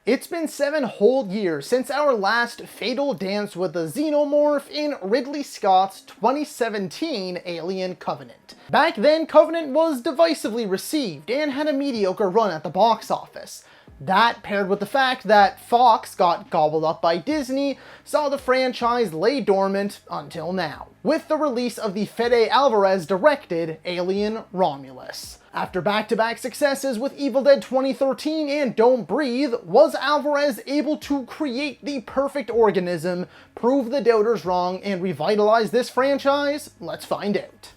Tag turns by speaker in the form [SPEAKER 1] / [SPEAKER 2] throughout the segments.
[SPEAKER 1] It's been 7 whole years since our last fatal dance with the Xenomorph in Ridley Scott's 2017 Alien Covenant. Back then, Covenant was divisively received and had a mediocre run at the box office. That, paired with the fact that Fox got gobbled up by Disney, saw the franchise lay dormant until now, with the release of the Fede Alvarez directed Alien Romulus. After back-to-back successes with Evil Dead 2013 and Don't Breathe, was Alvarez able to create the perfect organism, prove the doubters wrong, and revitalize this franchise? Let's find out.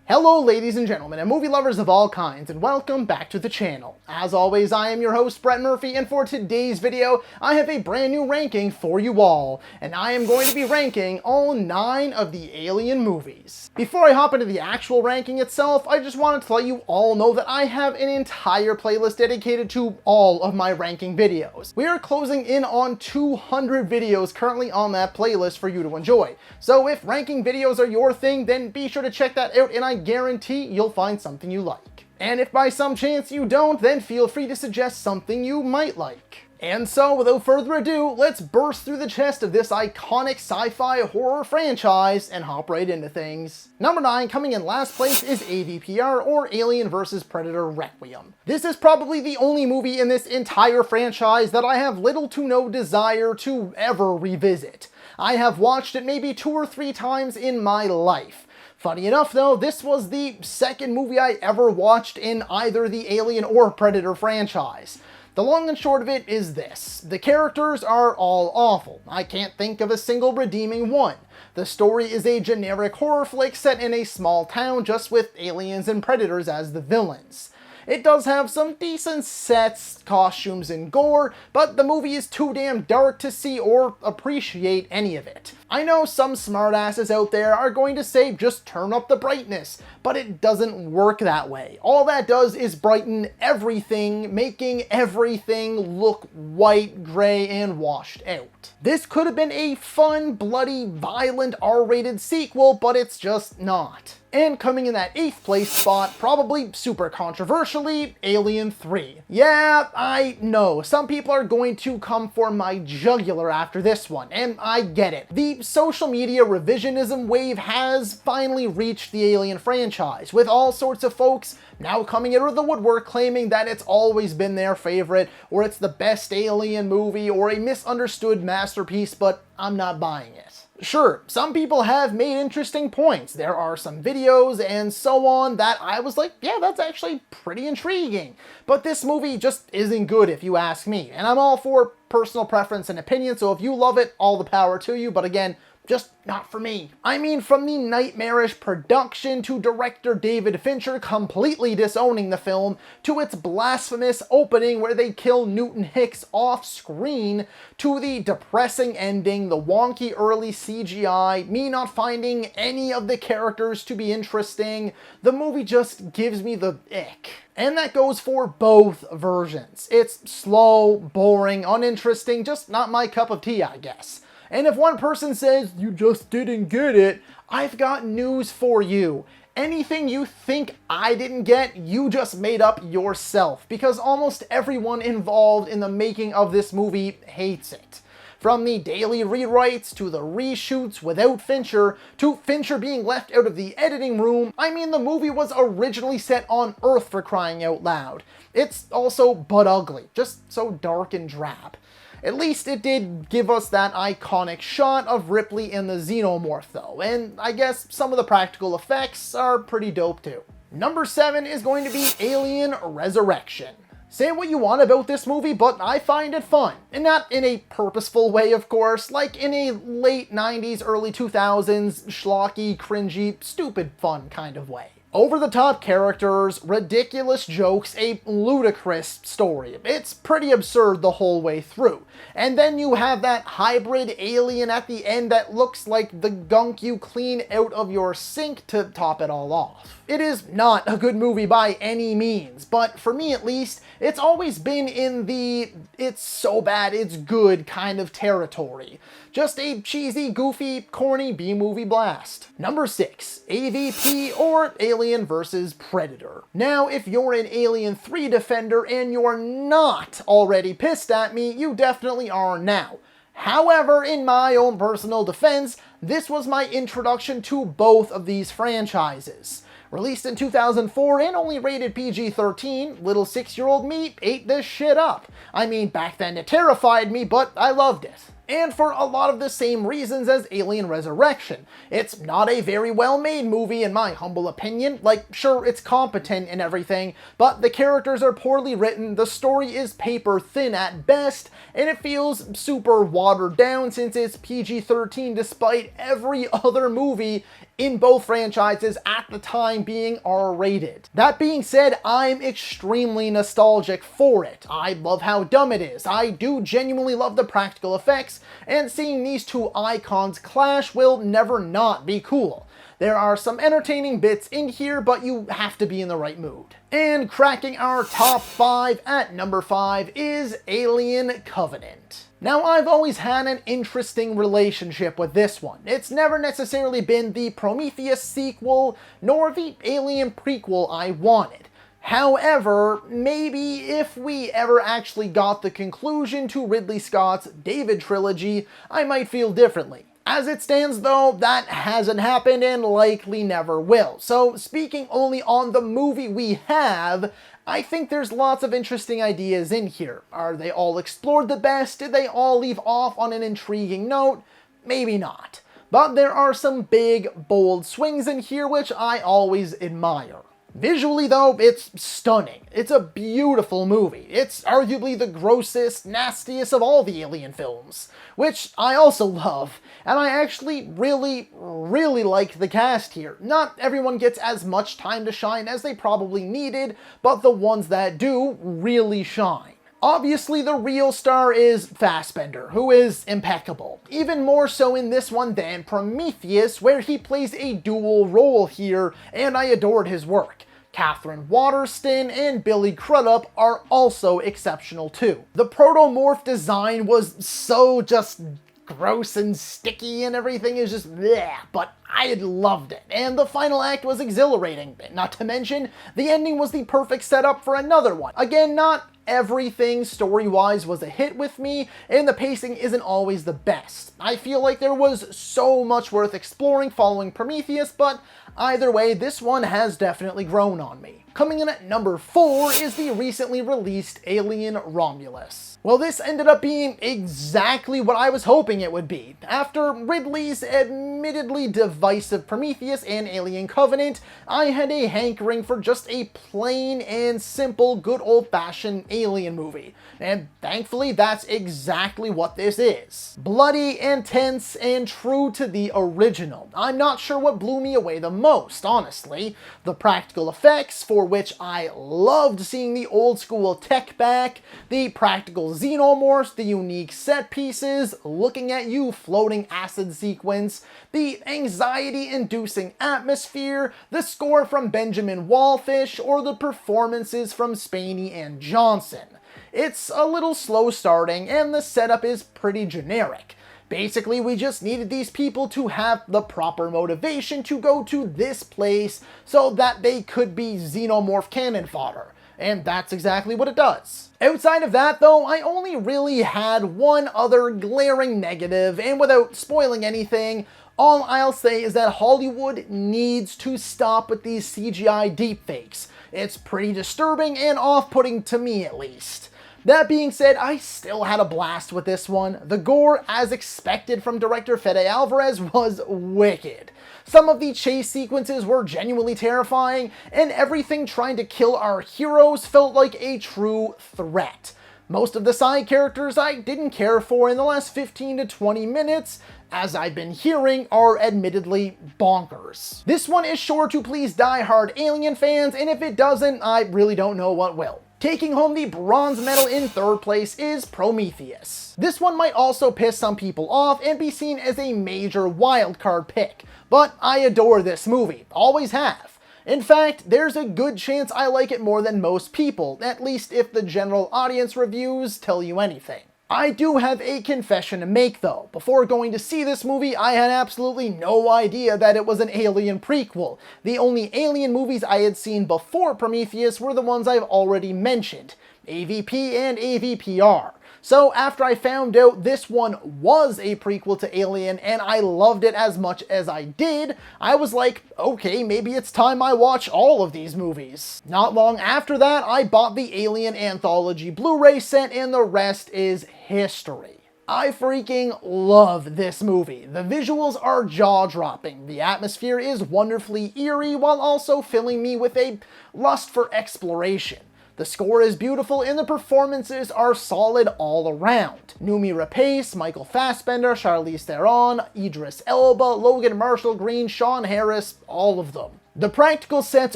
[SPEAKER 1] Hello ladies and gentlemen, and movie lovers of all kinds, and welcome back to the channel. As always, I am your host, Brett Murphy, and for today's video, I have a brand new ranking for you all, and I am going to be ranking all 9 of the Alien movies. Before I hop into the actual ranking itself, I just wanted to let you all know that I have an entire playlist dedicated to all of my ranking videos. We are closing in on 200 videos currently on that playlist for you to enjoy. So if ranking videos are your thing, then be sure to check that out, and I guarantee you'll find something you like. And if by some chance you don't, then feel free to suggest something you might like. And so, without further ado, let's burst through the chest of this iconic sci-fi horror franchise and hop right into things. Number 9, coming in last place, is AVPR, or Alien vs. Predator Requiem. This is probably the only movie in this entire franchise that I have little to no desire to ever revisit. I have watched it maybe 2 or 3 times in my life. Funny enough though, this was the second movie I ever watched in either the Alien or Predator franchise. The long and short of it is this: the characters are all awful. I can't think of a single redeeming one. The story is a generic horror flick set in a small town just with aliens and predators as the villains. It does have some decent sets, costumes, and gore, but the movie is too damn dark to see or appreciate any of it. I know some smartasses out there are going to say just turn up the brightness, but it doesn't work that way. All that does is brighten everything, making everything look white, gray, and washed out. This could have been a fun, bloody, violent, R-rated sequel, but it's just not. And coming in that 8th place spot, probably super controversially, Alien 3. Yeah, I know, some people are going to come for my jugular after this one, and I get it. The social media revisionism wave has finally reached the Alien franchise, with all sorts of folks now coming out of the woodwork claiming that it's always been their favorite, or it's the best Alien movie, or a misunderstood masterpiece, but I'm not buying it. Sure, some people have made interesting points. There are some videos and so on that I was like, yeah, that's actually pretty intriguing. But this movie just isn't good if you ask me. And I'm all for personal preference and opinion, so if you love it, all the power to you. But again, just not for me. I mean, from the nightmarish production to director David Fincher completely disowning the film, to its blasphemous opening where they kill Newton Hicks off screen, to the depressing ending, the wonky early CGI, me not finding any of the characters to be interesting, the movie just gives me the ick. And that goes for both versions. It's slow, boring, uninteresting, just not my cup of tea, I guess. And if one person says, you just didn't get it, I've got news for you. Anything you think I didn't get, you just made up yourself, because almost everyone involved in the making of this movie hates it. From the daily rewrites, to the reshoots without Fincher, to Fincher being left out of the editing room. I mean, the movie was originally set on Earth, for crying out loud. It's also butt ugly, just so dark and drab. At least it did give us that iconic shot of Ripley in the Xenomorph though, and I guess some of the practical effects are pretty dope too. Number 7 is going to be Alien Resurrection. Say what you want about this movie, but I find it fun. And not in a purposeful way, of course, like in a late 90s, early 2000s, schlocky, cringy, stupid fun kind of way. Over-the-top characters, ridiculous jokes, a ludicrous story. It's pretty absurd the whole way through. And then you have that hybrid alien at the end that looks like the gunk you clean out of your sink to top it all off. It is not a good movie by any means, but for me at least, it's always been in the it's so bad it's good kind of territory. Just a cheesy, goofy, corny B-movie blast. Number 6, AVP or Alien vs. Predator. Now, if you're an Alien 3 defender and you're not already pissed at me, you definitely are now. However, in my own personal defense, this was my introduction to both of these franchises. Released in 2004 and only rated PG-13, little 6-year-old me ate this shit up. I mean, back then it terrified me, but I loved it. And for a lot of the same reasons as Alien Resurrection. It's not a very well-made movie in my humble opinion. Like, sure, it's competent and everything, but the characters are poorly written, the story is paper thin at best, and it feels super watered down since it's PG-13 despite every other movie in both franchises at the time being R-rated. That being said, I'm extremely nostalgic for it. I love how dumb it is. I do genuinely love the practical effects, and seeing these two icons clash will never not be cool. There are some entertaining bits in here, but you have to be in the right mood. And cracking our top 5 at number 5 is Alien Covenant. Now, I've always had an interesting relationship with this one. It's never necessarily been the Prometheus sequel, nor the Alien prequel I wanted. However, maybe if we ever actually got the conclusion to Ridley Scott's David trilogy, I might feel differently. As it stands though, that hasn't happened and likely never will. So speaking only on the movie we have, I think there's lots of interesting ideas in here. Are they all explored the best? Did they all leave off on an intriguing note? Maybe not. But there are some big, bold swings in here which I always admire. Visually though, it's stunning. It's a beautiful movie. It's arguably the grossest, nastiest of all the Alien films, which I also love. And I actually really like the cast here. Not everyone gets as much time to shine as they probably needed, but the ones that do really shine. Obviously, the real star is Fassbender, who is impeccable. Even more so in this one than Prometheus, where he plays a dual role here, and I adored his work. Catherine Waterston and Billy Crudup are also exceptional too. The protomorph design was so just gross and sticky and everything is just bleh, but I had loved it. And the final act was exhilarating, not to mention the ending was the perfect setup for another one. Again, not everything story-wise was a hit with me, and the pacing isn't always the best. I feel like there was so much worth exploring following Prometheus, but either way, this one has definitely grown on me. Coming in at number 4 is the recently released Alien Romulus. Well, this ended up being exactly what I was hoping it would be. After Ridley's admittedly divisive Prometheus and Alien Covenant, I had a hankering for just a plain and simple good old-fashioned Alien movie. And thankfully, that's exactly what this is. Bloody, intense, and true to the original. I'm not sure what blew me away the most, honestly. The practical effects, for which I loved seeing the old school tech back, the practical xenomorphs, the unique set pieces, looking at you floating acid sequence, the anxiety-inducing atmosphere, the score from Benjamin Wallfish, or the performances from Spaney and Johnson. It's a little slow starting, and the setup is pretty generic. Basically, we just needed these people to have the proper motivation to go to this place so that they could be xenomorph cannon fodder. And that's exactly what it does. Outside of that though, I only really had one other glaring negative, and without spoiling anything, all I'll say is that Hollywood needs to stop with these CGI deepfakes. It's pretty disturbing and off-putting to me at least. That being said, I still had a blast with this one. The gore, as expected from director Fede Alvarez, was wicked. Some of the chase sequences were genuinely terrifying, and everything trying to kill our heroes felt like a true threat. Most of the side characters I didn't care for in the last 15 to 20 minutes, as I've been hearing, are admittedly bonkers. This one is sure to please die-hard Alien fans, and if it doesn't, I really don't know what will. Taking home the bronze medal in third place is Prometheus. This one might also piss some people off and be seen as a major wildcard pick, but I adore this movie, always have. In fact, there's a good chance I like it more than most people, at least if the general audience reviews tell you anything. I do have a confession to make though. Before going to see this movie, I had absolutely no idea that it was an Alien prequel. The only Alien movies I had seen before Prometheus were the ones I've already mentioned, AVP and AVPR. So after I found out this one was a prequel to Alien and I loved it as much as I did, I was like, okay, maybe it's time I watch all of these movies. Not long after that, I bought the Alien Anthology Blu-ray set and the rest is history. I freaking love this movie. The visuals are jaw-dropping, the atmosphere is wonderfully eerie while also filling me with a lust for exploration. The score is beautiful and the performances are solid all around. Noomi Rapace, Michael Fassbender, Charlize Theron, Idris Elba, Logan Marshall Green, Sean Harris, all of them. The practical sets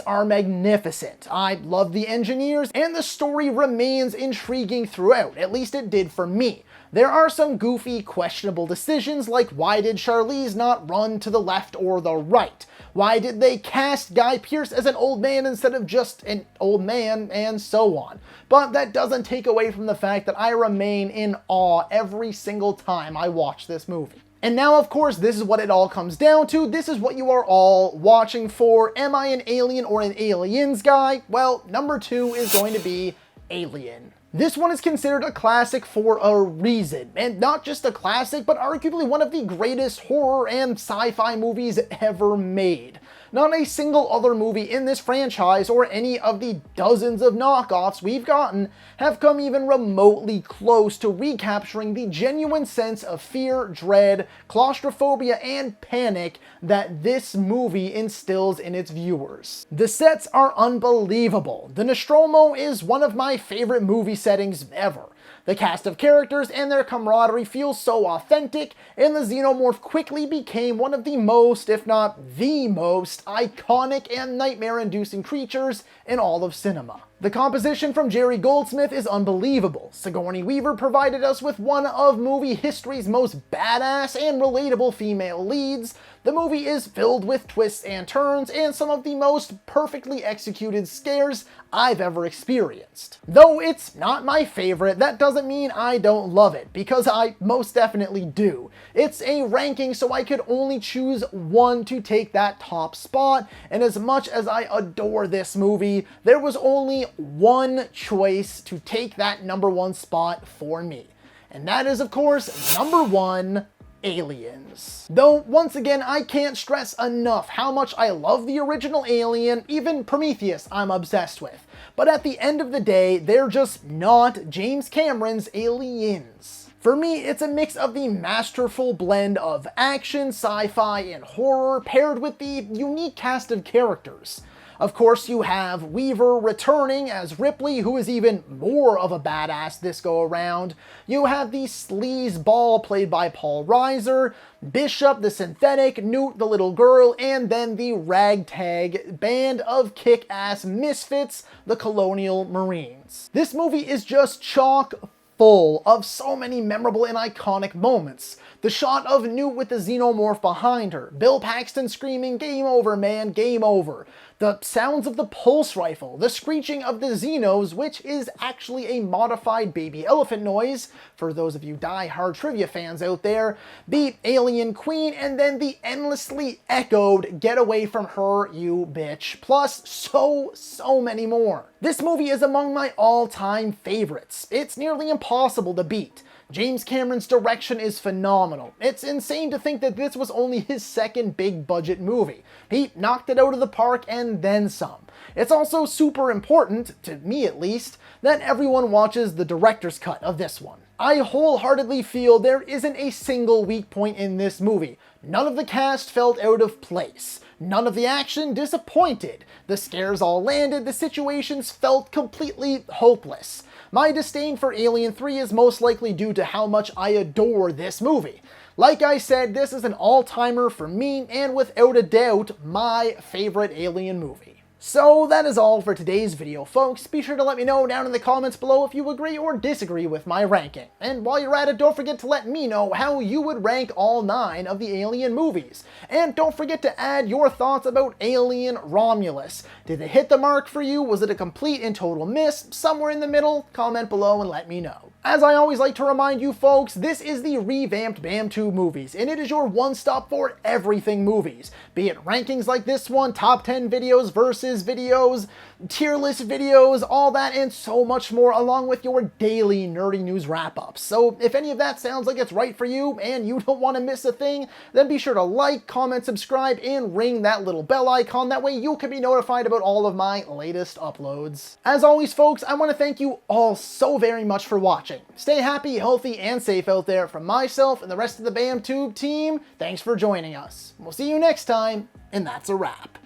[SPEAKER 1] are magnificent. I love the engineers and the story remains intriguing throughout, at least it did for me. There are some goofy, questionable decisions like why did Charlize not run to the left or the right? Why did they cast Guy Pearce as an old man instead of just an old man, and so on. But that doesn't take away from the fact that I remain in awe every single time I watch this movie. And now, of course, this is what it all comes down to. This is what you are all watching for. Am I an Alien or an Aliens guy? Well, number 2 is going to be Alien. This one is considered a classic for a reason, and not just a classic, but arguably one of the greatest horror and sci-fi movies ever made. Not a single other movie in this franchise, or any of the dozens of knockoffs we've gotten, have come even remotely close to recapturing the genuine sense of fear, dread, claustrophobia, and panic that this movie instills in its viewers. The sets are unbelievable. The Nostromo is one of my favorite movie settings ever. The cast of characters and their camaraderie feels so authentic, and the Xenomorph quickly became one of the most, if not the most, iconic and nightmare-inducing creatures in all of cinema. The composition from Jerry Goldsmith is unbelievable. Sigourney Weaver provided us with one of movie history's most badass and relatable female leads. The movie is filled with twists and turns and some of the most perfectly executed scares I've ever experienced. Though it's not my favorite, that doesn't mean I don't love it, because I most definitely do. It's a ranking, so I could only choose one to take that top spot, and as much as I adore this movie, there was only one choice to take that number 1 spot for me. And that is, of course, number 1, Aliens. Though, once again, I can't stress enough how much I love the original Alien, even Prometheus I'm obsessed with. But at the end of the day, they're just not James Cameron's Aliens. For me, it's a mix of the masterful blend of action, sci-fi, and horror paired with the unique cast of characters. Of course, you have Weaver returning as Ripley, who is even more of a badass this go around. You have the sleazeball played by Paul Reiser, Bishop the synthetic, Newt the little girl, and then the ragtag band of kick-ass misfits, the Colonial Marines. This movie is just chock full of so many memorable and iconic moments. The shot of Newt with the Xenomorph behind her, Bill Paxton screaming, "Game over, man, game over." The sounds of the pulse rifle, the screeching of the Xenos, which is actually a modified baby elephant noise, for those of you die-hard trivia fans out there, the alien queen, and then the endlessly echoed "Get away from her, you bitch," plus so many more. This movie is among my all-time favorites. It's nearly impossible to beat. James Cameron's direction is phenomenal. It's insane to think that this was only his second big budget movie. He knocked it out of the park and then some. It's also super important, to me at least, that everyone watches the director's cut of this one. I wholeheartedly feel there isn't a single weak point in this movie. None of the cast felt out of place. None of the action disappointed. The scares all landed, the situations felt completely hopeless. My disdain for Alien 3 is most likely due to how much I adore this movie. Like I said, this is an all-timer for me, and without a doubt, my favorite Alien movie. So that is all for today's video, folks. Be sure to let me know down in the comments below if you agree or disagree with my ranking. And while you're at it, don't forget to let me know how you would rank all 9 of the Alien movies. And don't forget to add your thoughts about Alien Romulus. Did it hit the mark for you? Was it a complete and total miss? Somewhere in the middle? Comment below and let me know. As I always like to remind you folks, this is the revamped BAM2 movies, and it is your one-stop for everything movies. Be it rankings like this one, top 10 videos versus videos, tier list videos, all that and so much more, along with your daily nerdy news wrap-ups. So if any of that sounds like it's right for you and you don't want to miss a thing, then be sure to like, comment, subscribe, and ring that little bell icon. That way you can be notified about all of my latest uploads. As always, folks, I want to thank you all so very much for watching. Stay happy, healthy, and safe out there. From myself and the rest of the BAMTube team, thanks for joining us. We'll see you next time, and that's a wrap.